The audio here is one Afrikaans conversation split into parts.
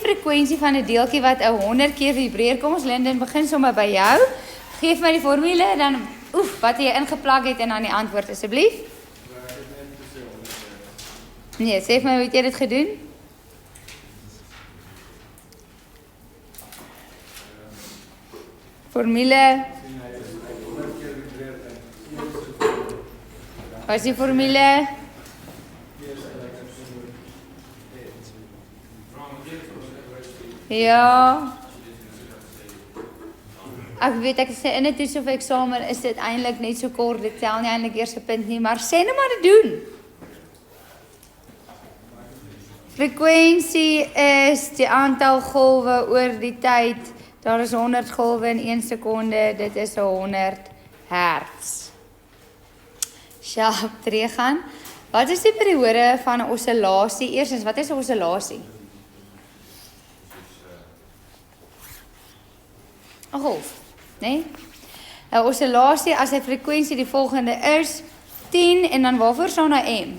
frekwensie van 'n deeltjie wat 100 keer vibreer? Kom ons Linden, begin sommer by jou. Geef my die formule, dan wat jy ingeplak het en dan die antwoord asseblief. Nee, sê vir my hoe het jy dit gedoen? Formule. Wat is die formule? Ja. Ek weet, ek sê in 'n toets of eksamen is dit eintlik net so kort, dit tel nie eintlik eers 'n punt nie, maar sê net maar dit doen. Frekwensie is die aantal golwe oor die tyd. Daar is 100 golwe in 1 sekonde, dit is 100 hertz. Sjaap, terug gaan. Wat is die periode van 'n oscillasie? Eerstens, wat is 'n oscillasie? 'n golf, nee? 'n oscillasie as 'n frekwensie die volgende is 10 en dan waarvoor staan nou M?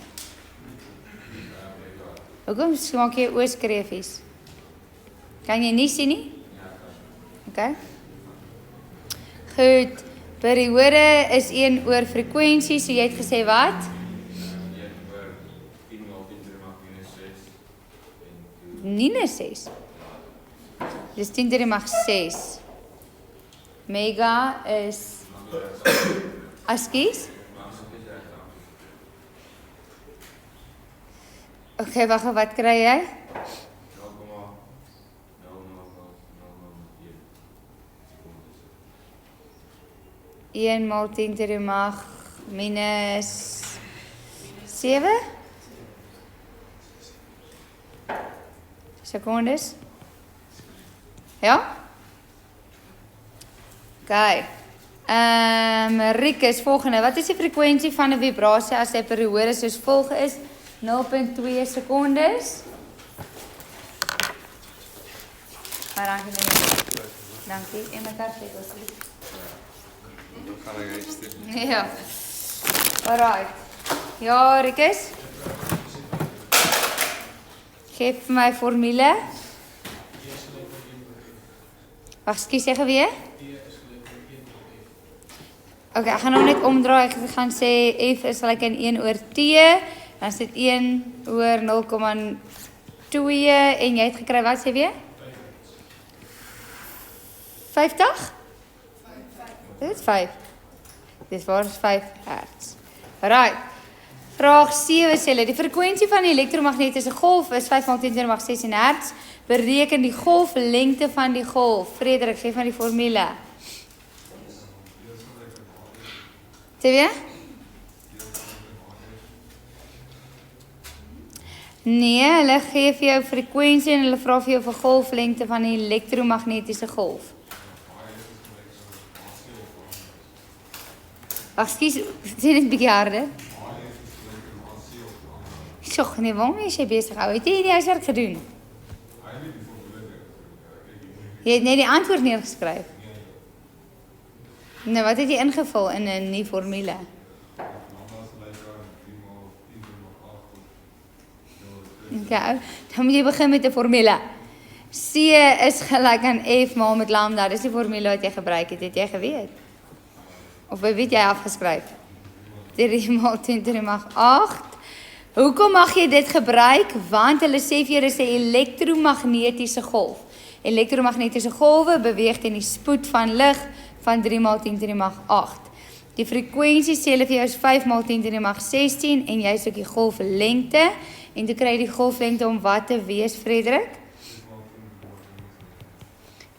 Hoekom maak jy oorskreefies? Kan jy nie sien nie? OK. Goed. Periode is 1 oor frekwensie, so jy het gesê wat? 1 oor 10 maal 10 to the mag minus 6. Minus 6. Dis 10 to the mag 6. Mega is... Askies? OK, wag, wat kry jy? 1 maal 10 to the mag minus 7 secondes. Ja? OK. Rikus, volgende. Wat is die frekwensie van 'n vibrasie as sy periode soos volg is? 0.2 secondes. Dankie. En my kaart het asseblief. Ja. Alright. Ja, Rikus. Geef my formule. Wag, skus jy weer? OK, ek gaan nou net omdraai. Ek gaan sê F is gelyk aan 1 oor T. Dan is dit 1 oor 0,2 en jy het gekry wat sê weer? 50? Dit is 5. Dis waar is 5 hertz. Right. Vraag 7 sê hulle, die frekwensie van die elektromagnetiese golf is 5 maal 10 to the mag 16 hertz. Bereken die golflengte van die golf. Frederik, gee van die formule. Sê weer? Nee, hulle gee vir jou frekwensie en hulle vra vir jou vir golflengte van die elektromagnetiese golf. Ag, skus, sê net 'n bietjie harder. Sjoe, nee, waarom is jy besig? Het jy die huiswerk gedoen? Jy het net die antwoord neergeskryf. Nou, wat het jy ingevul in 'n nuwe formule? Okay, dan moet jy begin met 'n formule. C is gelyk aan F maal met lambda. Dis die formule wat jy gebruik het. Het jy geweet? Of by wie het jy afgeskryf? 3 maal 10 to the mag 8. Hoekom mag jy dit gebruik? Want hulle sê vir jou dis 'n elektromagnetiese golf. Elektromagnetiese golwe beweeg teen die spoed van lig van 3 maal 10 to the mag 8. Die frekwensie sê hulle vir jou is 5 maal 10 to the mag 16 en jy soek die golflengte en toe kry jy die golflengte om wat te wees, Frederik?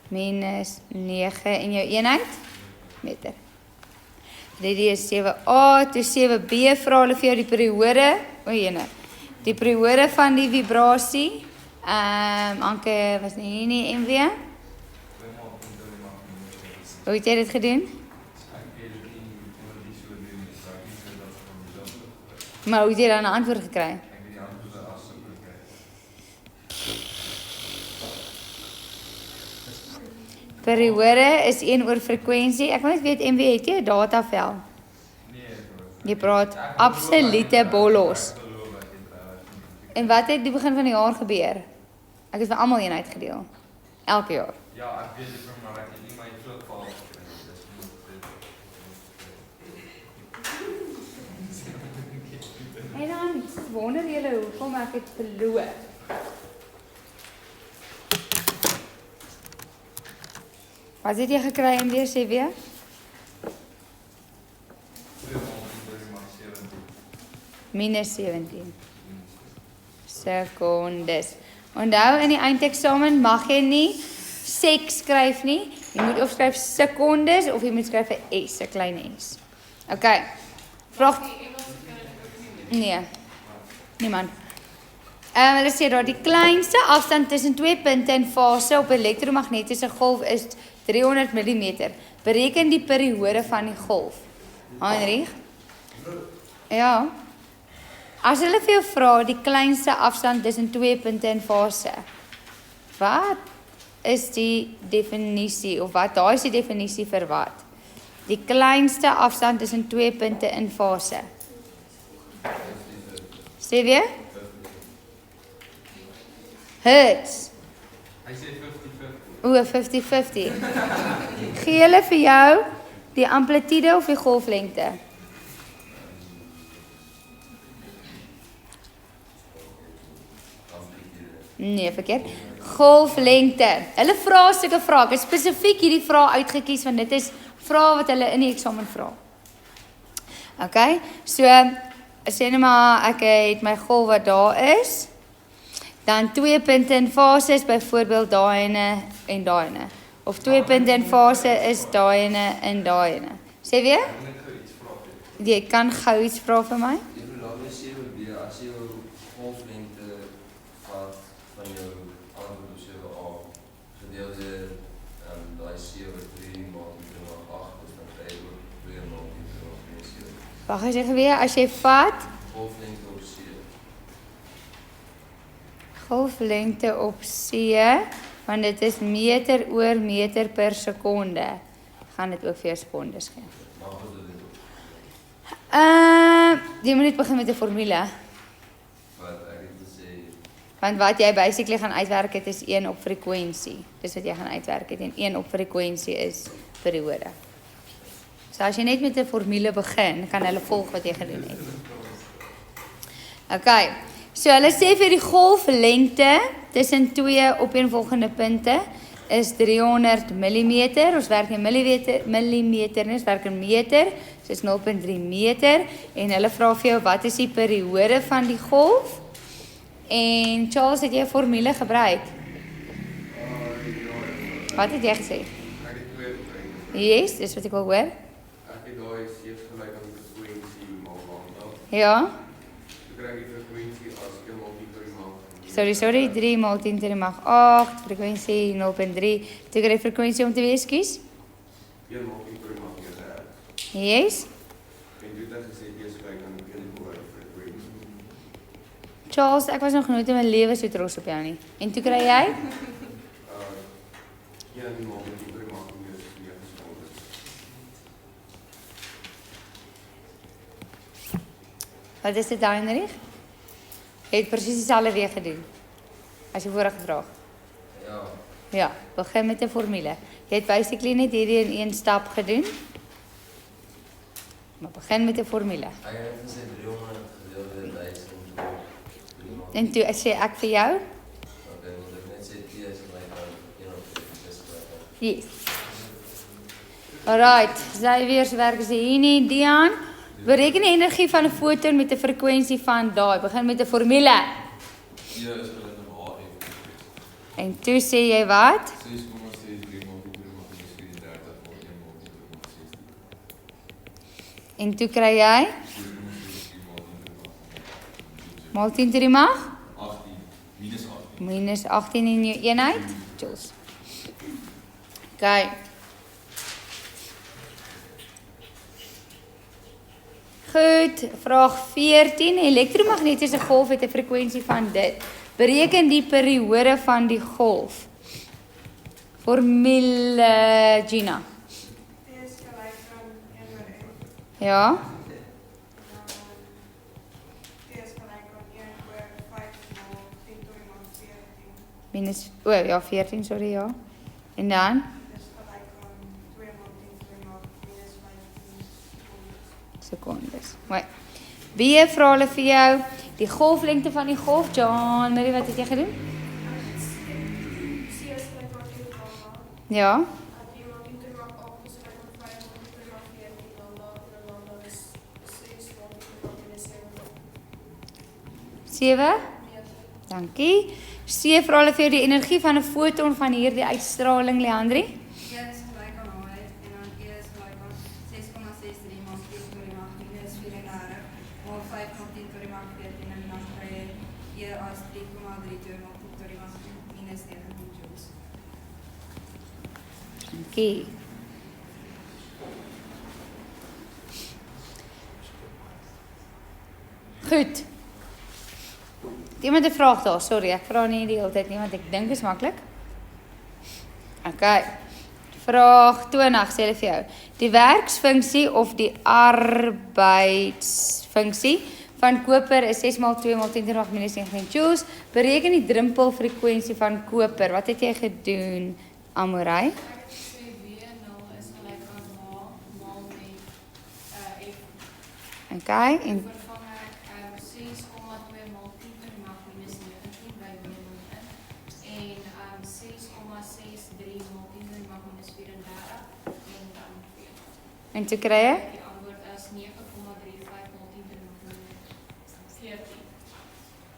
Minus 9 en jou eenheid? Meter. Dit is 7a, toe 7b vra hulle vir jou die periode, die periode van die vibrasie. Anke was nie hier nie, MW. Hoe het jy dit gedoen? Maar hoe het jy dan 'n antwoord gekry? Periode is 1 oor frekwensie. Ek wil net weet, MW, het jy 'n datavel? Jy praat absolute bollos. En wat het die begin van die jaar gebeur? Ek het vir almal een uitgedeel. Elke jaar. Ja, ek weet dit maar ek het nie my vloekval gekry. Dis nie. En dan wonder julle hoekom ek het verloor. Wat het jy gekry en weer sê weer? 2 maal 3 maal 17. Minus 17 sekondes. Onthou in die eindeksamen mag jy nie sek skryf nie. Jy moet of skryf sekondes of jy moet skryf 'n S, 'n klein S. OK. Vraag. Nee. Niemand. Hulle sê daar die kleinste afstand tussen 2 punte in fase op 'n elektromagnetiese golf is 300 mm. Bereken die periode van die golf. Heinrich? Ja. As hulle vir jou vra die kleinste afstand tussen 2 punte in fase, wat is die definisie of wat daar is die definisie vir wat? Die kleinste afstand tussen 2 punte in fase. Sê weer? Hertz. Hy sê 50-50. O, 50-50. Gee hulle vir jou die amplitude of die golflengte? Nee, verkeerd. Golflengte. Hulle vra sulke vrae. Ek het spesifiek hierdie vraag uitgekies want dit is vrae wat hulle in die eksamen vra. OK? So, sê net maar ek het my golf wat daar is. Dan 2 punte in fase is byvoorbeeld daai ene en daai ene. Of 2 punte in fase is daai ene en daai ene. Sê weer? Jy kan gou iets vra vir my? Laat my sê weer as jy jou golflengte vat van jou antwoord op 7A gedeel deur daai 7 maal 3 maal 8 is dan kry jy ook 2 maal 3 maal 7. Wag, as jy weer as jy vat Golflengte op C. golflengte op C, want dit is meter oor meter per sekonde. Gaan dit ook vir jou sekondes gee. Maar wat is dit? Jy moet net begin met 'n formule. Wat ek het gesê, Want wat jy basically gaan uitwerk het is 1 op frekwensie. Dis wat jy gaan uitwerk het en 1 op frekwensie is periode. So as jy net met 'n formule begin, kan hulle volg wat jy gedoen het. OK. So hulle sê vir die golflengte tussen 2 opeenvolgende punte is 300 mm. Ons werk in millimeter, ons werk in meter. So is 0.3 meter en hulle vra vir jou wat is die periode van die golf? En Charles, het jy 'n formule gebruik? Wat het jy gesê? Ek het 2 gebruik. Yes, dis wat ek wil hoor. Ek het daai C gelyk aan die frekwensie maal lambda. Ja. So kry ek die frekwensie as 1 maal 10 to die maag. Sorry, 3 maal 10 to die mag 8, frekwensie 0.3. Toe kry jy frekwensie om te wees, kies? 1 maal 10 to die maag 9. Yes. En dit het gesê jy gelyk aan 1 oor frekwensie. Charles, ek was nog nooit in my lewe so trots op jou nie. En toe kry jy? 1 maal 10 to die maag 9 sekondes. Wat is dit, Heinrich? Jy het presies dieselfde weer gedoen. As jy vorige vraag. ja, Ja, begin met 'n formule. Jy het basically net hierdie in een stap gedoen. Maar begin met 'n formule. ek het gesê 300 gedeel deur 1000 3 maal. En toe sê ek vir jou, Okay, moet ek net sê T is gelyk aan 1 op frekwensie. yes. Alright, sy weer se werk is hier nie, Dian. Bereken die energie van 'n foton met 'n frekwensie van daai. Begin met 'n formule. Hier is gelyk aan HF. En toe sê jy wat? 6,63 maal 10 to die maag 34 maal 1 maal 10 to die maag 16. En toe kry jy 7,63 maal 10 to die maag maal 10 to die mag 18, minus 18. minus 18 in jou eenheid. Joules. OK. Goed, vraag 14. Elektromagnetiese golf het 'n frekwensie van dit. Bereken die periode van die golf. Formule Gina. T is gelyk aan 1 oor F. Ja. T is gelyk aan 1 oor 5 maal 10 to die maag 14. minus, ja, 14, sorry, ja. En dan? Dis gelyk aan 2 maal 10 to die mag minus 15 Sekondes. Mooi. B vra hulle vir jou die golflengte van die golf. John, Marie, wat het jy gedoen? C is gelyk aan 10 lambda. Ja. 3 maal 10 to die mag 8 is gelyk aan 5 maal 10 to die mag 14 lambda. En lambda is 6 maal 10 to die mag minus 7 7. meter. Dankie. C vra hulle vir jou die energie van 'n foton van hierdie uitstraling, Leandri. E is gelyk aan H en dan E is gelyk aan 6,63 maal 10 to die mag minus 34 maal 5 maal 10 to die mag 14 en dan kry jy E as 3,32 maal 10 to die mag minus 19 joules. Dankie. Goed. Iemand 'n vraag daar? Sorry, ek vra nie die hele tyd nie want ek dink is maklik. OK. Vraag 20 sê hulle vir jou. Die werksfunksie of die arbeidsfunksie van koper is 6 maal 2 maal 10 to die mag minus 19 joules. Bereken die drempelfrekwensie van koper. Wat het jy gedoen, Amorey? Ek het gesê W0 is gelyk aan H maal met F. OK. En Vervang ek 6,2 maal 10 to die mag minus 19 by W0 in en 6,63 maal 10 to die mag minus 34 en dan 40. en toe kry jy Die antwoord is 9,35 maal 10 to die mag minus 14.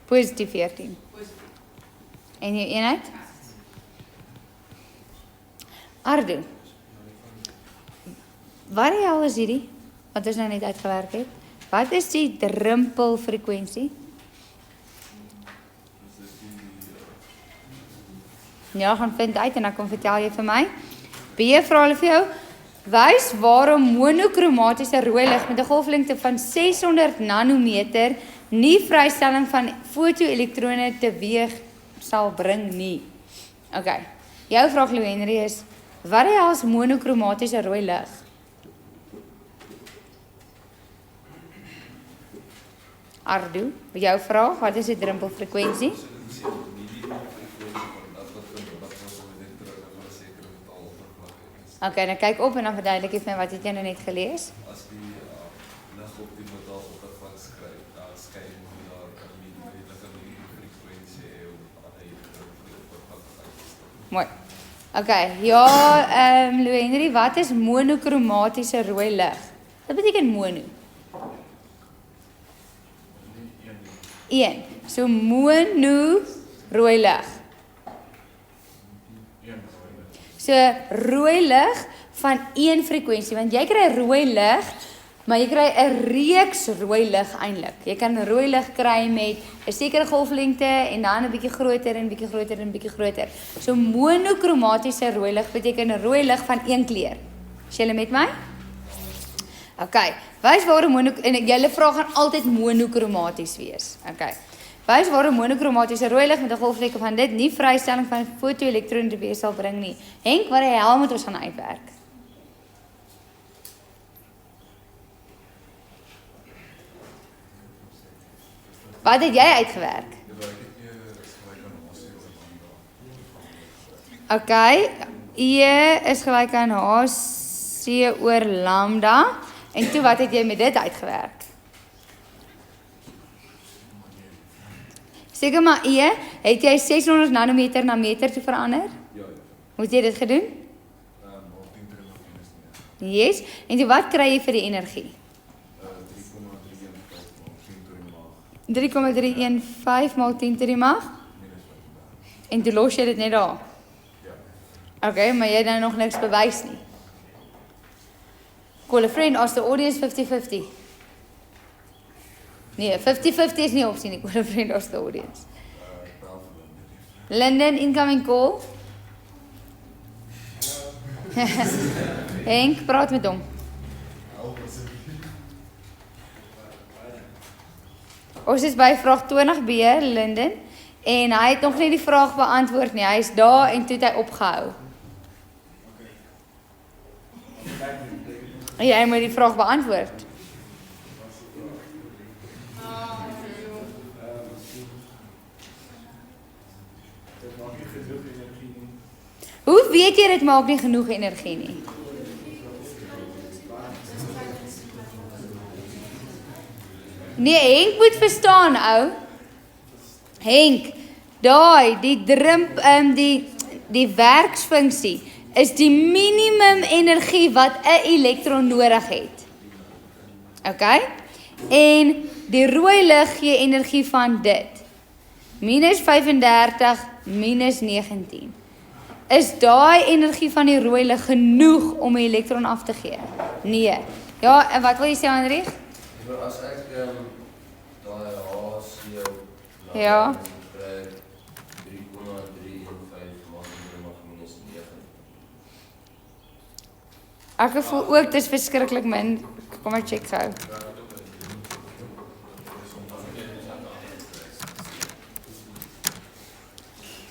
positief 14. Positief. En jou eenheid? Ardo. Wat die hel is hierdie? Wat ons nou net uitgewerk het. Wat is die drempelfrekwensie? Ja, gaan vind uit en dan kom vertel jy vir my. B vra hulle vir jou. Wys waarom monokromatiese rooi lig met 'n golflengte van 600 nanometer nie vrystelling van fotoelektrone teweeg sal bring nie. OK. Jou vraag, Lou Henry, is wat die hel is monokromatiese rooi lig? Ardo, jou vraag, wat is die drempelfrekwensie? OK, dan kyk op en dan verduidelik jy vir my wat het jy nou net gelees? As die lig op die metaaloppervlak skyn, moet daar 'n frekwensie hê om aan die oppervlak te staan. Mooi. OK, ja, Lou Henry, wat is monokromatiese rooi lig? Wat beteken mono? Een. So mono rooi lig. So rooi lig van een frekwensie, want jy kry rooi lig, maar jy kry 'n reeks rooi lig eintlik. Jy kan rooi lig kry met 'n sekere golflengte en dan 'n bietjie groter en bietjie groter en bietjie groter. So monokromatiese rooi lig beteken 'n rooi lig van een kleur. Is julle met my? OK. Wys waarom en julle vrae gaan altyd monokromaties wees. OK. Wys waarom monokromatiese rooi lig met 'n golflengte van dit nie vrystelling van fotoelektrone teweeg sal bring nie. Henk, wat die hel moet ons gaan uitwerk? Wat het jy uitgewerk? OK. E is gelyk aan HC oor lambda. En toe wat het jy met dit uitgewerk? Seker maar E, het jy 600 nanometer na meter toe verander? Ja, Hoe het jy dit gedoen? op 10 to die mag minus 9. Yes. En toe wat kry jy vir die energie? 3,315 maal 10 to die mag Minus 35. en toe los jy dit net daar. Ja. Okay, maar jy het nou nog niks bewys nie. Call a friend, ask the audience 50-50. Nee, 50-50 is nie opsie nie. Call a friend, ask the audience. Bel vir hulle. Linden, incoming call. Henk, praat met hom. Ons is by vraag 20B, Linden, en hy het nog nie die vraag beantwoord nie. Hy is daar en toe het hy opgehou. Jy moet die vraag beantwoord. Hoe weet jy dit maak nie genoeg energie nie? Nee, Henk moet verstaan, ou. Henk, die werksfunksie is die minimum energie wat 'n elektron nodig het. Okay? En die rooi lig gee energie van dit. Minus 35, minus 19. Is daai energie van die rooi lig genoeg om 'n elektron af te gee? Nee. Ja, en wat wil jy sê, Henrik? As ek daai HCl Ja. kry 3,315 maak minus 9. Ek voel ook dis verskriklik min. Kom maar check gou.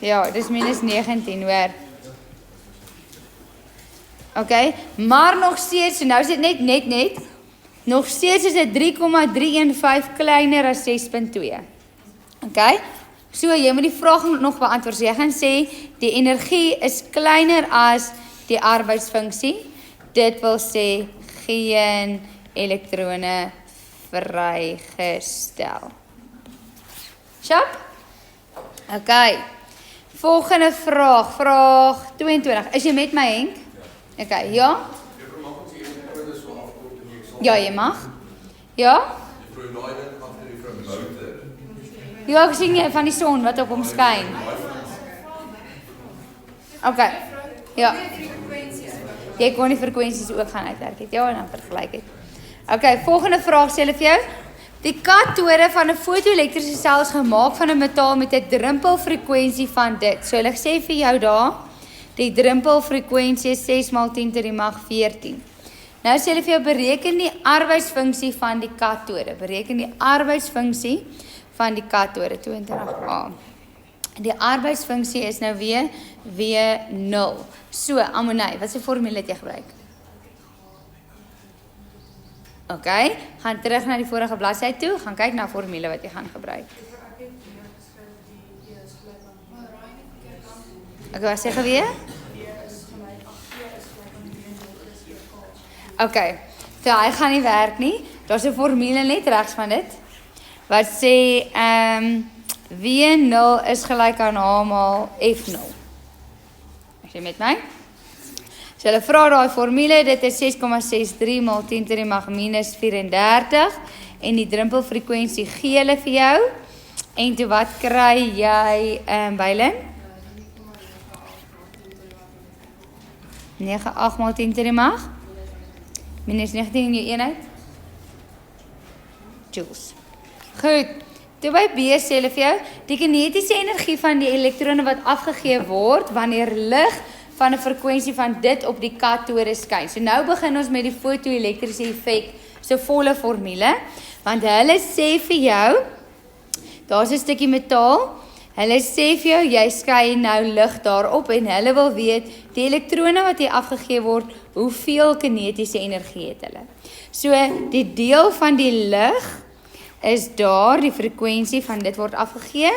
Ja, dis minus 19, hoor. Okay, maar nog steeds, so nou is dit net. Nog steeds is dit 3,315 kleiner as 6.2. Okay? So jy moet die vraag nog beantwoord. So jy gaan sê die energie is kleiner as die arbeidsfunksie. Dit wil sê geen elektrone vrygestel. Sharp? Okay. Volgende vraag, vraag 22. Is jy met my, Henk? Okay, ja? Ja, jy mag. Ja? Ja, ek sien jy van die son wat op hom skyn. Okay. Ja. Jy kon die frekwensies ook gaan uitwerk het. Ja, en dan vergelyk het. Okay, volgende vraag sê hulle vir jou. Die katode van 'n fotoelektriese sel is gemaak van 'n metaal met 'n drempelfrekwensie van dit. So hulle sê vir jou daar, die drempelfrekwensie is 6 × 10⁻14. Nou sê hulle vir jou bereken die arbeidsfunksie van die katode. Bereken die arbeidsfunksie van die katode 22A. Die arbeidsfunksie is nou weer W0. So, Amonai, wat se formule het jy gebruik? Okay, gaan terug na die vorige bladsy toe, gaan kyk na formule wat jy gaan gebruik. Okay, wat sê jy weer? Okay, so hy gaan nie werk nie. Daar's 'n formule net regs van dit wat sê W0 is gelyk aan H maal F0. Is jy met my? So hulle vra daai formule, dit is 6,63 × 10⁻⁻34 en die drempelfrekwensie gee hulle vir jou. En toe wat kry jy Bylin? 9,8 × 10⁻⁻⁻. Minus 19 in jou eenheid? Joules. Goed. Toe by B sê hulle vir jou, die kinetiese energie van die elektrone wat afgegee word wanneer lig van 'n frekwensie van dit op die katode skyn. So nou begin ons met die fotoelektriese effek se volle formule, want hulle sê vir jou, daar's 'n stukkie metaal. Hulle sê vir jou, jy skyn nou lig daarop en hulle wil weet die elektrone wat hier afgegee word, hoeveel kinetiese energie het hulle. So die deel van die lig is daar, die frekwensie van dit word afgegee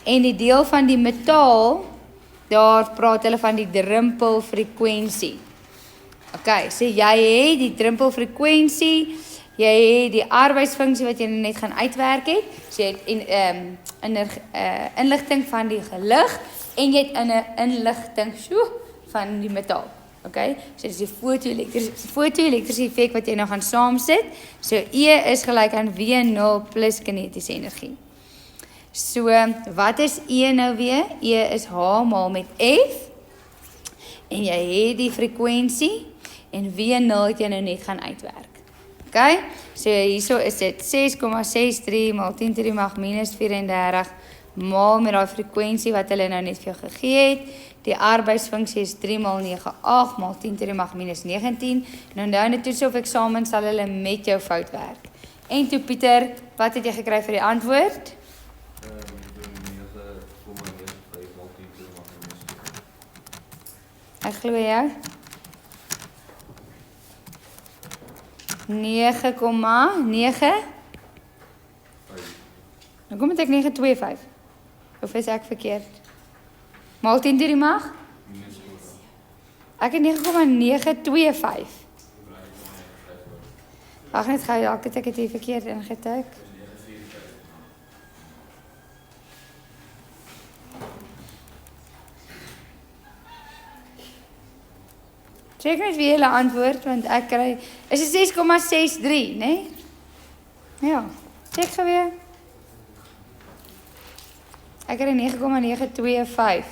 en die deel van die metaal, daar praat hulle van die drempelfrekwensie. Okay, so jy het die drempelfrekwensie, jy het die arbeidsfunksie wat jy net gaan uitwerk het, so jy het inligting van die lig en jy het 'n inligting van die metaal. Okay, so dis die fotoelektriese effek wat jy nou gaan saamsit. So E is gelyk aan W0 plus kinetiese energie. So wat is E nou weer? E is H maal met F en jy het die frekwensie en W0 het jy nou net gaan uitwerk. Okay, so hierso is dit 6,63 × 10⁻⁻⁻34 maal met daai frekwensie wat hulle nou net vir jou gegee het. Die arbeidsfunksie is 3 × 9,8 × 10⁻⁻⁻19. Nou onthou net toets of eksamen sal hulle met jou fout werk. En toe Pieter, wat het jy gekry vir die antwoord? 9,5 × 10⁻⁻⁻9. Ek glo jou. 9,9. Nou kom ek 9,25. Of is ek verkeerd? Maal 10 to die mag? Ek het 9,925. Wag net gou, dalk het ek dit hier verkeerd ingetik. Check net wie julle antwoord, want ek kry... Is dit 6,63, né? Ja, check gou weer. Ek kry 9,925.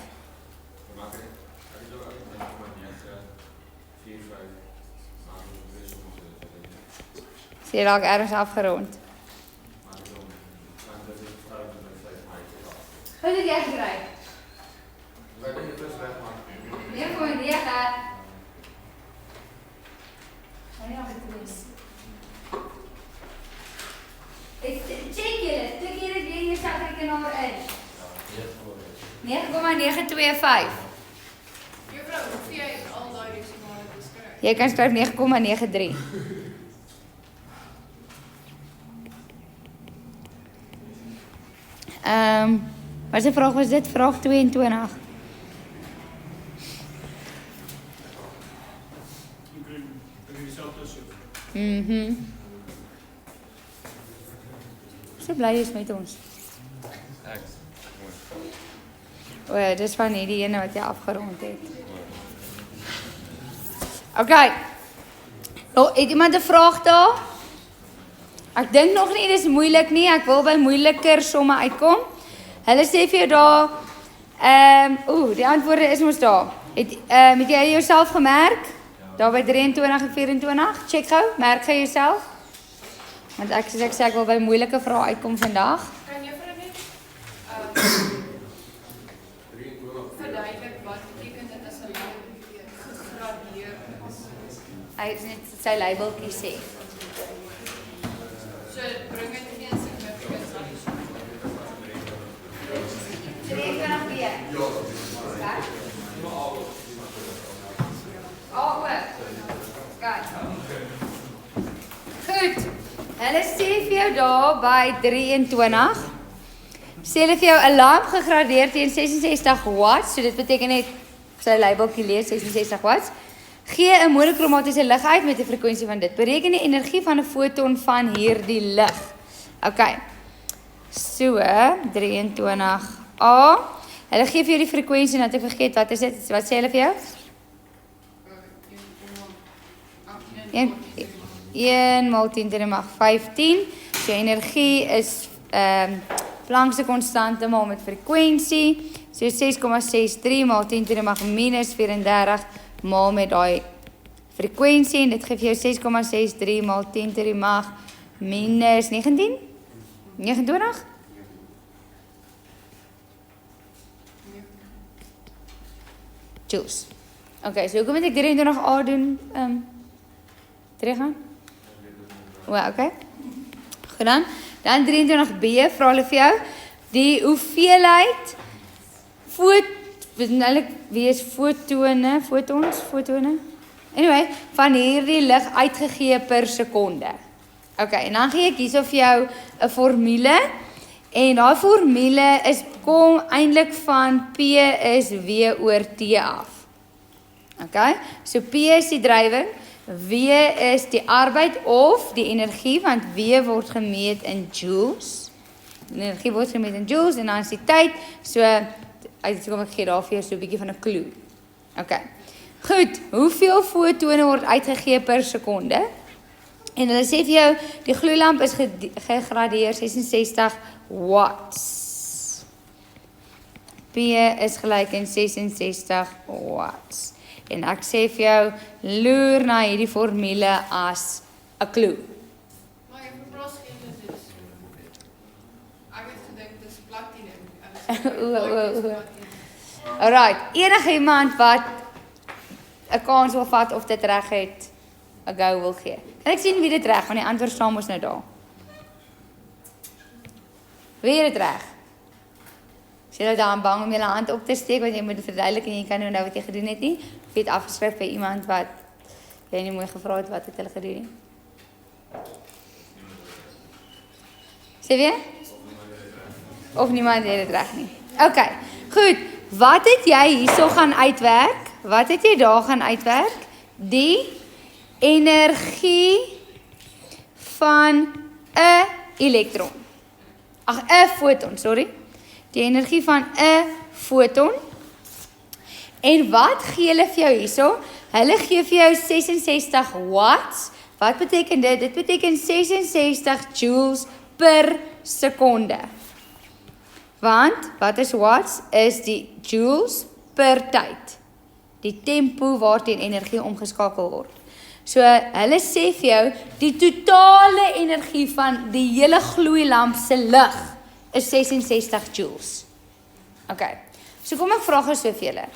Sê dalk ergens afgerond. Hoe het jy gekry? Wat ben je plus wegmaken? 9,9. Nee, nog het is. Check julle, tik julle weer in jou sakrekenaar in. 9,925. Juffrou, hoeveel jy al daai desimale beskryf? Jy kan skryf 9,93. Wat se vraag was dit? Vraag 22. So bly is met ons. O ja, dis van hierdie ene wat jy afgerond het. Okay. Nou, het iemand 'n vraag daar? Ek dink nog nie dis moeilik nie. Ek wil by moeiliker somme uitkom. Hulle sê vir jou daar die antwoorde is mos daar. Het jy jouself gemerk? Daar by 23 en 24. Check gou, merk jy jouself? Want ek sê ek wil by moeilike vrae uitkom vandag. Kan juffrou net verduidelik wat beteken dit as 'n label gegradeer is? Hy het net sy labeltjie sê. So bring dit nie in significance aan die som. 23 weer. Ja. Goed. Hulle sê vir jou daar by 23. Sê hulle vir jou alarm gegradeer teen 66 watts. So dit beteken net sy labeltjie lees 66 watts. Gee 'n monokromatiese lig uit met 'n frekwensie van dit. Bereken die energie van 'n foton van hierdie lig. OK. So 23A. Hulle gee vir jou die frekwensie en dat ek vergeet wat is dit? Wat sê hulle vir jou? 1 maal 10 to the mag 15. So energie is Planck's konstante maal met frekwensie. So 6,63 maal 10 to the mag minus 34 maal met daai frekwensie en dit gee vir jou 6,63 maal 10 to the mag minus 19? 29? Joules. Okay, so hoekom moet ek 23A doen? Terug gaan? Well, okay. Goed dan. Dan 23B vra hulle vir jou die hoeveelheid fotone. Anyway, van hierdie lig uitgegee per sekonde. Okay, en dan gee ek hierso vir jou 'n formule en daai formule kom eintlik van P is W oor T af. Okay? So P is die drywing, W is die arbeid of die energie, want W word gemeet in joules. Die energie word gemeet in joules en dan is die tyd. So kom ek gee daar vir jou so 'n bietjie van 'n clue. Okay. Goed, hoeveel fotone word uitgegee per sekonde? En hulle sê vir jou die gloeilamp is gegradeer 66 watts. P is gelyk aan 66 watts. En ek sê vir jou, loer na hierdie formule as 'n clue. Maar jy verplaas geen dit is. Ek het gedink dit is platinum. Alright, enige iemand wat 'n kans wil vat of dit reg het, 'n go wil gee. Kan ek sien wie dit reg, want die antwoord staan mos nou daar. Wie het dit reg? As jy dan bang om jou hand op te steek, want jy moet dit verduidelik en jy kan nie onthou wat jy gedoen het nie. Of jy het afgeskryf by iemand wat jy nie mooi gevra het wat het hulle gedoen nie. Sê weer? Of niemand het dit reg nie. Okay, goed. Wat het jy hierso gaan uitwerk? wat het jy daar gaan uitwerk? Die energie van 'n elektron. Ag, 'n foton, sorry. Die energie van 'n foton. En wat gee hulle vir jou hierso? Hulle gee vir jou 66 watts. Wat beteken dit? Dit beteken 66 joules per sekonde. Want, wat is watts? Is die joules per tyd. Die tempo waarteen energie omgeskakel word. So, hulle sê vir jou, die totale energie van die hele gloeilamp se lig is 66 joules. Ok, so kom ek vra gou so vir julle.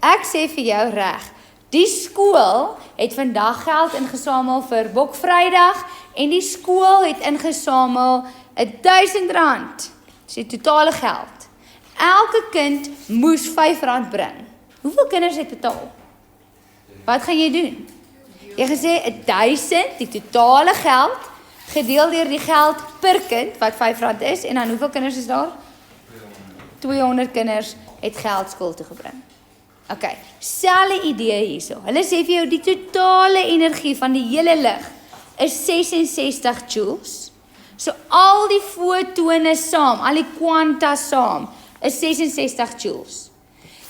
Ek sê vir jou reg, die skool het vandag geld ingesamel vir Bokvrydag en die skool het ingesamel R1000. Dis die totale geld. Elke kind moes R5 bring. Hoeveel kinders het betaal? Wat gaan jy doen? Jy gaan sê 1000, die totale geld, gedeel deur die geld per kind, wat R5 is, en dan hoeveel kinders is daar? 200 kinders het geld skool toe gebring. Ok, selfe idee hierso. Hulle sê vir jou die totale energie van die hele lig is 66 joules. So al die fotone saam, al die kwanta saam, is 66 joules.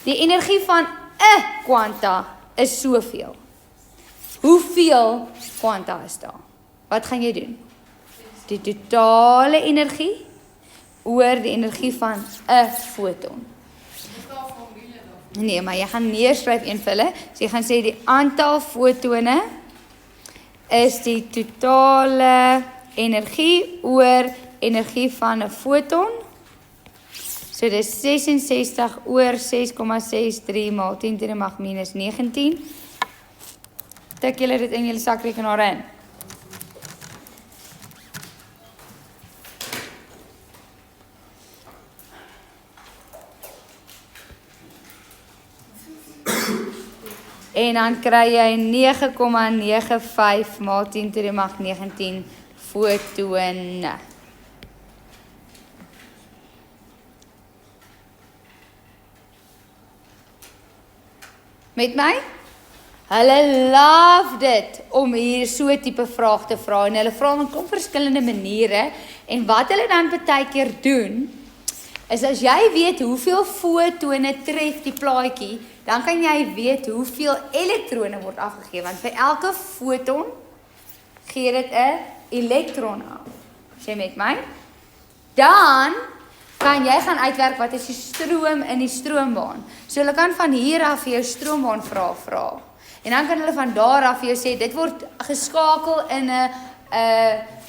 Die energie van 'n kwanta is soveel. Hoeveel kwanta is daar? Wat gaan jy doen? Die totale energie oor die energie van 'n foton. Nee, maar jy gaan neerskryf een vir hulle. So jy gaan sê die aantal fotone is die totale energie oor energie van 'n foton. So dis 66 oor 6,63 maal 10 to the mag minus 19. Tik julle dit in julle sakrekenaar in. En dan kry jy 9,95 maal 10 to the mag 19 fotone. Met my? Hulle love dit om hier so 'n tipe vraag te vra en hulle vra op 'n klomp verskillende maniere en wat hulle dan baie keer doen is as jy weet hoeveel fotone tref die plaatjie, dan kan jy weet hoeveel elektrone word afgegee want vir elke foton gee dit 'n elektron af. Sê met my? Dan kan jy gaan uitwerk wat is die stroom in die stroombaan. So hulle kan van hier af vir jou stroombaan vra. En dan kan hulle van daar af vir jou sê dit word geskakel in 'n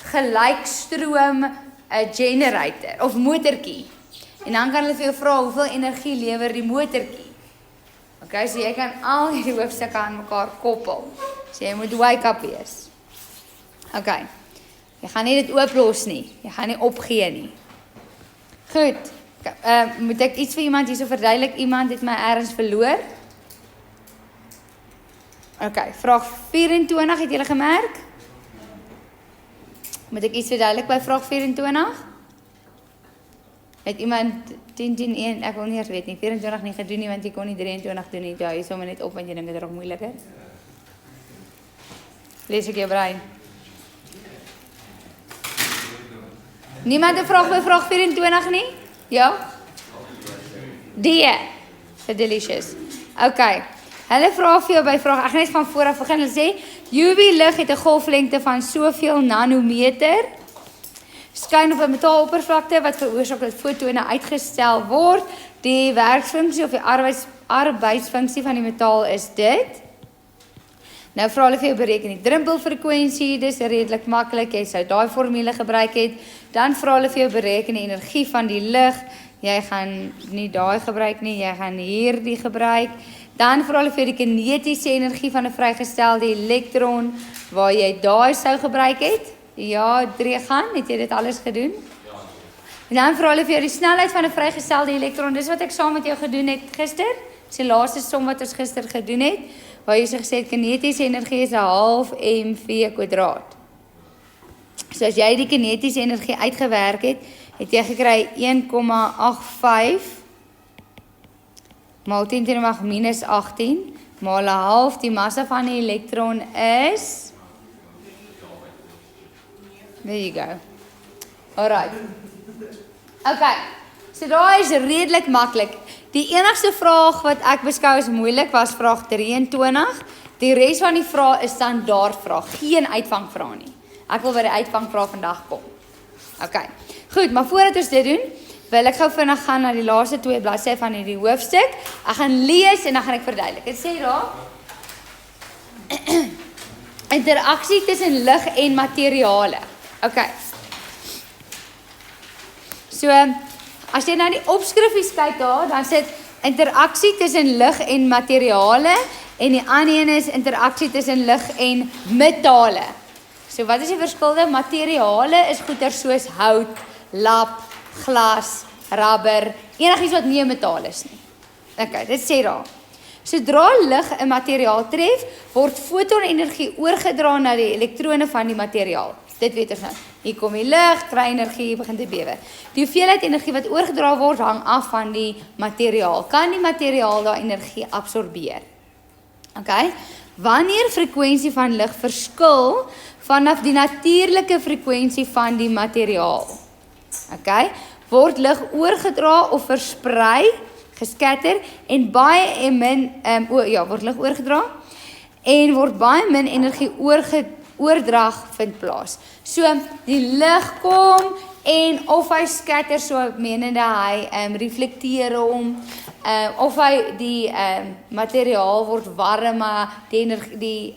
gelykstroom generator of motortjie. En dan kan hulle vir jou vra hoeveel energie lewer die motortjie. Okay, so jy kan al hierdie hoofstukke aan mekaar koppel. So jy moet wake up wees. Okay. Jy gaan nie dit ooplos nie. Jy gaan nie opgee nie. Goed. Moet ek iets vir iemand hierso verduidelik? Iemand het my ergens verloor. Okay, vraag 24 het julle gemerk? Moet ek iets verduidelik by vraag 24? Het iemand 10-10-1, ek wil nie eers weet nie, 24 nie gedoen nie, want jy kon nie 23 doen nie, ja, jy sommer net op, want jy dink dit is ook moeiliker. Lees ek jou brein. Niemand 'n vraag by vraag 24 nie? Ja? D. So delicious. Okay. Hulle vra vir jou by vraag, ek gaan net van vooraf begin, hulle sê, UV-lig het 'n golflengte van soveel nanometer, skyn op 'n metaaloppervlakte wat veroorsaak dat fotone uitgestel word. Die werksfunksie of die arbeidsfunksie van die metaal is dit. Nou vra hulle vir jou bereken die druppelfrekwensie, dis redelik maklik, jy sou daai formule gebruik het. Dan vra hulle vir jou bereken die energie van die lig. Jy gaan nie daai gebruik nie, jy gaan hierdie gebruik. Dan vra hulle vir jou die kinetiese energie van 'n vrygestelde elektron waar jy daai sou gebruik het. Ja, Dregan, het jy dit alles gedoen? Ja. En dan vra hulle vir jou die snelheid van 'n vrygestelde elektron. Dis wat ek saam met jou gedoen het gister. Dis die laaste som wat ons gister gedoen het. Waar jy gesê het kinetiese energie is 1/2 mv². So as jy die kinetiese energie uitgewerk het, het jy gekry 1,85 maal 10 to the mag minus 18 maal 'n half die massa van die elektron is. There you go. Alright. Okay. So daar is redelik maklik. Die enigste vraag wat ek beskou as moeilik was vraag 23. Die res van die vrae is standaard vrae, geen uitvangvrae nie. Ek wil by die uitvangvrae vandag kom. Okay. Goed, maar voordat ons dit doen, wil ek gou vinnig gaan na die laaste 2 bladsye van hierdie hoofstuk. Ek gaan lees en dan gaan ek verduidelik. Dit sê daar interaksie tussen lig en materiale. Okay. So, as jy na die opskriffies kyk daar, dan sit interaksie tussen lig en materiale en die ander een is interaksie tussen lig en metale. So wat is die verskil? Materiale is goeder soos hout, lap, glas, rubber, enigiets wat nie 'n metaal is nie. Okay, dit sê daar. Sodra lig 'n materiaal tref, word fotonenergie oorgedra na die elektrone van die materiaal. Dit weet ons nou. Hier kom die lig, kry energie, begin te bewe. Die hoeveelheid energie wat oorgedra word, hang af van die materiaal. Kan die materiaal daai energie absorbeer? Okay? Wanneer frekwensie van lig verskil vanaf die natuurlike frekwensie van die materiaal. Okay? Word lig oorgedra of versprei, geskatter en baie min word lig oorgedra en word baie min energie oordrag vind plaas. So die lig kom en of hy skatter, so menende hy reflekteer hom, of hy die materiaal word warm, maar die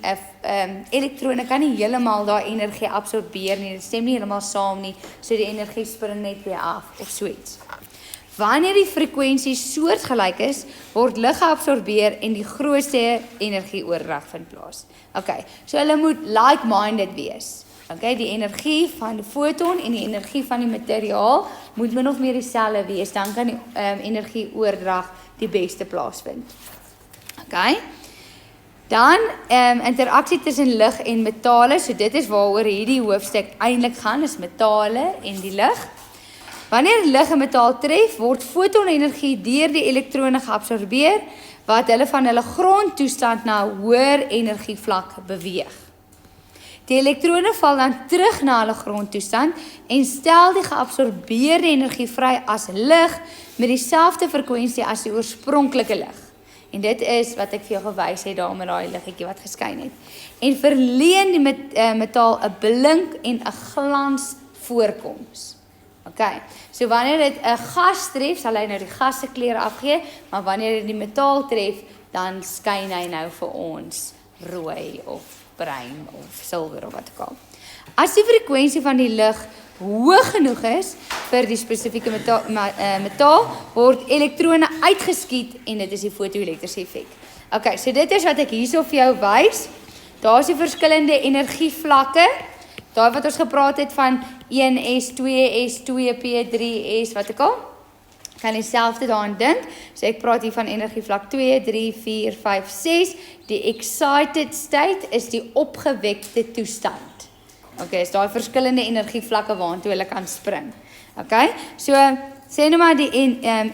elektrone kan nie heeltemal daai energie absorbeer nie, dit stem nie heeltemal saam nie, so die energie spring net weer af of so iets. Wanneer die frekwensie soortgelyk is, word lig geabsorbeer en die grootste energieoordrag vind plaas. Okay, so hulle moet like-minded wees. Okay, die energie van die foton en die energie van die materiaal moet min of meer dieselfde wees, dan kan die energieoordrag die beste plaasvind. Okay, dan interaksie tussen lig en metale, so dit is waaroor hierdie hoofstuk eintlik gaan, is metale en die lig. Wanneer lig 'n metaal tref, word fotonenergie deur die elektrone geabsorbeer, wat hulle van hulle grondtoestand na 'n hoër energievlak beweeg. Die elektrone val dan terug na hulle grondtoestand en stel die geabsorbeerde energie vry as lig met dieselfde frekwensie as die oorspronklike lig. En dit is wat ek vir jou gewys het daar met daai liggetjie wat geskyn het. En verleen die metaal 'n blink en 'n glans voorkoms. Okay, so wanneer dit 'n gas tref, sal hy nou die gas se kleur afgee, maar wanneer dit die metaal tref, dan skyn hy nou vir ons rooi of bruin of silwer of wat ook al. As die frekwensie van die lig hoog genoeg is vir die spesifieke metaal, word elektrone uitgeskiet en dit is die fotoelektriese effek. Okay, so dit is wat ek hierso vir jou wys. Daar is die verskillende energievlakke. Daai wat ons gepraat het van 1S, 2S, 2P, 3S, wat ek al, kan dieselfde daaraan dink. So ek praat hier van energievlak 2, 3, 4, 5, 6. Die excited state is die opgewekte toestand. Okay, is daai verskillende energievlakke waartoe hulle kan spring. Okay, so sê nou maar die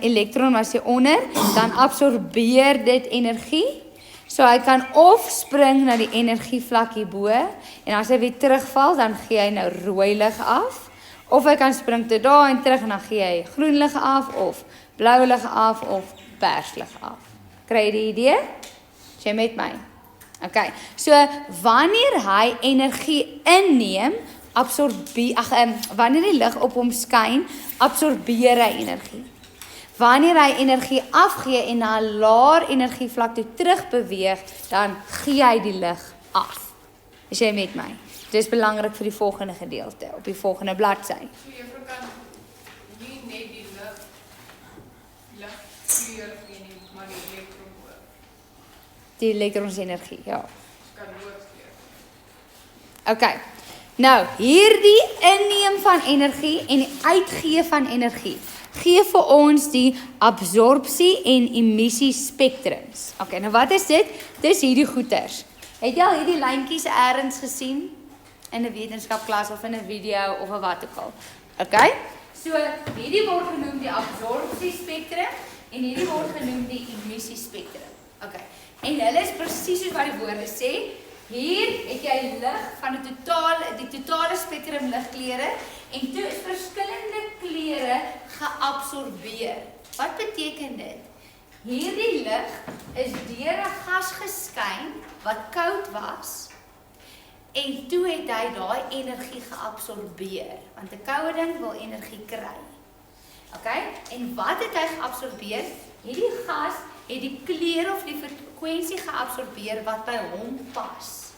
elektron was hier onder, dan absorbeer dit energie. So hy kan of spring na die energievlak hierbo en as hy weer terugval, dan gee hy nou rooi lig af. Of hy kan spring tot daar en terug en dan gee hy groen lig af of blou lig af of pers lig af. Kry jy die idee? Is jy met my? Okay. So wanneer hy energie inneem, wanneer die lig op hom skyn, absorbeer hy energie. Wanneer hy energie afgee en na 'n laer energievlak toe terug beweeg, dan gee hy die lig af. Is jy met my? Dit is belangrik vir die volgende gedeelte, op die volgende bladsy. So juffrou kan nie net die lig kleur gee nie, maar die elektron ook. Die elektronsienergie, ja. Kan rood kleur. Okay. Nou, hierdie inneem van energie en die uitgee van energie gee vir ons die absorpsie en emissie spektrums. Okay, nou wat is dit? Dis hierdie goeters. Het jy al hierdie lyntjies eers gesien in 'n wetenskapklas of in 'n video of wat ook al? Okay? So hierdie word genoem die absorpsie spektrum en hierdie word genoem die emissie spektrum. Okay. En hulle is presies soos wat die woorde sê. Hier het jy lig van die totale spektrum ligkleure en toe is verskillende kleure geabsorbeer. Wat beteken dit? Hierdie lig is deur 'n gas geskyn wat koud was en toe het hy daai energie geabsorbeer, want 'n koue ding wil energie kry. Okay? En wat het hy geabsorbeer? Hierdie gas het die kleur of die frekwensie geabsorbeer wat by hom pas.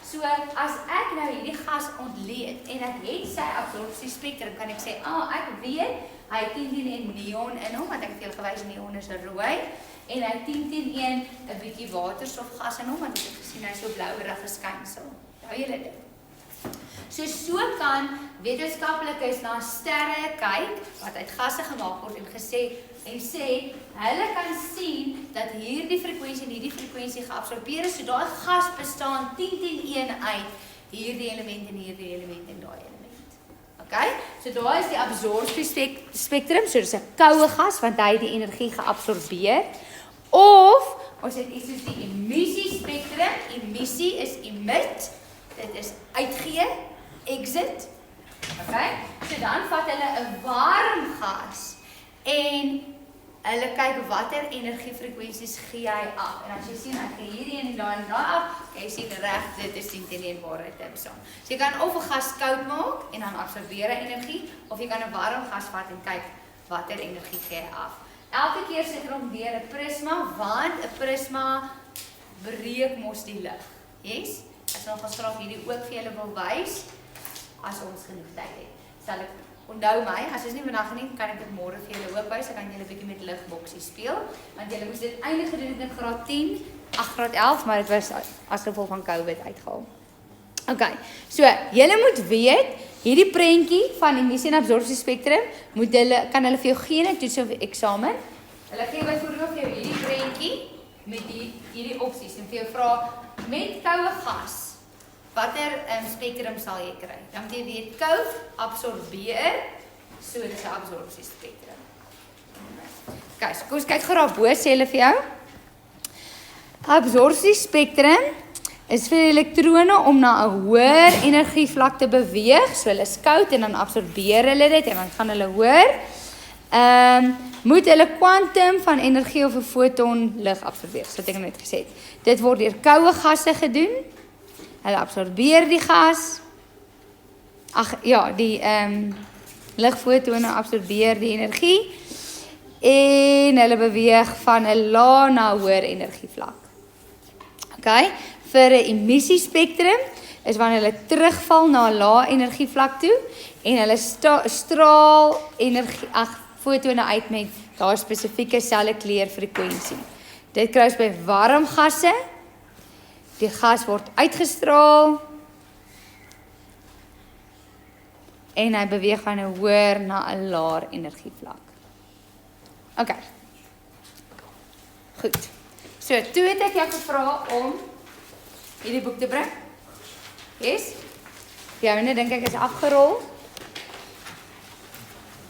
So, as ek nou hierdie gas ontleed en ek het sy absorpsiespektrum, kan ek sê, ek weet, hy het 10-10-1 neon in hom, want ek het julle gewys neon is rooi, en hy het 10-10-1 'n bietjie waterstofgas in hom, want ek het gesien hy so blouerige skynsel. Hou julle dit? So kan wetenskaplikes na sterre kyk wat uit gasse gemaak word en sê hulle kan sien dat hierdie frekwensie en hierdie frekwensie geabsorbeer is. So daai gas bestaan 10-10-1 uit hierdie element en hierdie element en daai element. Okay? So daai is die absorpsiespektrum. So dis 'n koue gas want hy het die energie geabsorbeer. Of ons het iets soos die emissiespektrum. Emissie is emit. Dit is uitgee, exit. Okay? So dan vat hulle 'n warm gas en hulle kyk watter energiefrekwensies gee hy af. En as jy sien ek gee hierdie en daai af, jy sien reg dit is 10-10-1 waarheid te bestaan. So jy kan of 'n gas koud maak en dan absorbeer hy energie of jy kan 'n warm gas vat en kyk watter energie gee hy af. Elke keer sit er om deur 'n prisma want 'n prisma breek mos die lig. Yes? Ek sal gaan straf hierdie ook vir julle wil wys as ons genoeg tyd het. Sal ek onthou my, as ons nie vandag nie, kan ek dit môre vir julle ook wys. Ek kan julle 'n bietjie met ligboksie speel, want julle moes dit eintlik gedoen het in graad 10, graad 11, maar dit was as gevolg van COVID uitgehaal. Okay. So, julle moet weet, hierdie prentjie van emissie en absorpsiespektrum kan hulle vir jou gee in 'n toets of eksamen. Hulle gee byvoorbeeld vir jou hierdie prentjie met hierdie opsies en vir jou vra met koue gas, watter spektrum sal jy kry? Dan moet jy weet koud absorbeer, so dis 'n absorpsiespektrum. Okay, so kom ons kyk gou daarbo, sê hulle vir jou. Absorpsiespektrum is vir elektrone om na 'n hoër energievlak te beweeg. So hulle is koud en dan absorbeer hulle dit en dan gaan hulle hoër. Moet hulle kwantum van energie of 'n foton lig absorbeer. So het ek net gesê. Dit word deur koue gasse gedoen. Hulle absorbeer die gas. Die ligfotone absorbeer die energie en hulle beweeg van 'n lae na 'n hoër energievlak. Okay? Vir 'n emissiespektrum is wanneer hulle terugval na 'n lae energievlak toe en hulle straal energie fotone uit met daai spesifieke selfe kleurfrekwensie. Dit kry ons by warm gasse. Die gas word uitgestraal en hy beweeg van 'n hoër na 'n laer energievlak. Okay. Goed. So, toe het ek jou gevra om hierdie boek te bring. Yes? Joune dink ek is afgerol.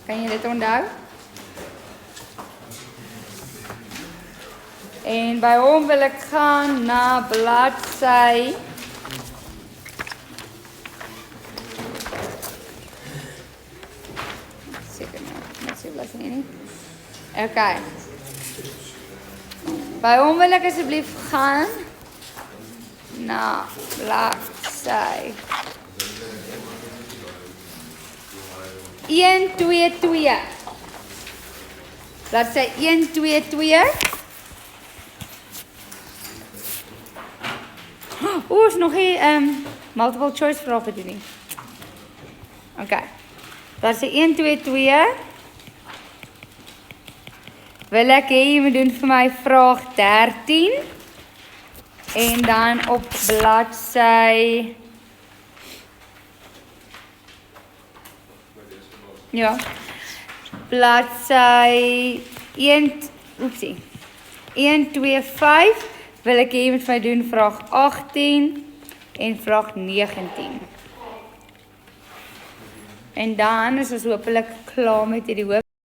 Kan jy dit onthou? En by hom wil ek gaan na bladsy seker nou, net so bladsy nie. Okay. By hom wil ek asseblief gaan na bladsy 122. Bladsy 122. Is nog nie multiple choice vrae gedoen nie. Okay. Bladsy 122. Wil ek hê jy moet doen vir my vraag 13 en dan op bladsy bladsy 125 wil ek hê jy moet vir my doen vraag 18 en vraag 19. En dan is ons hopelik klaar met hierdie hoof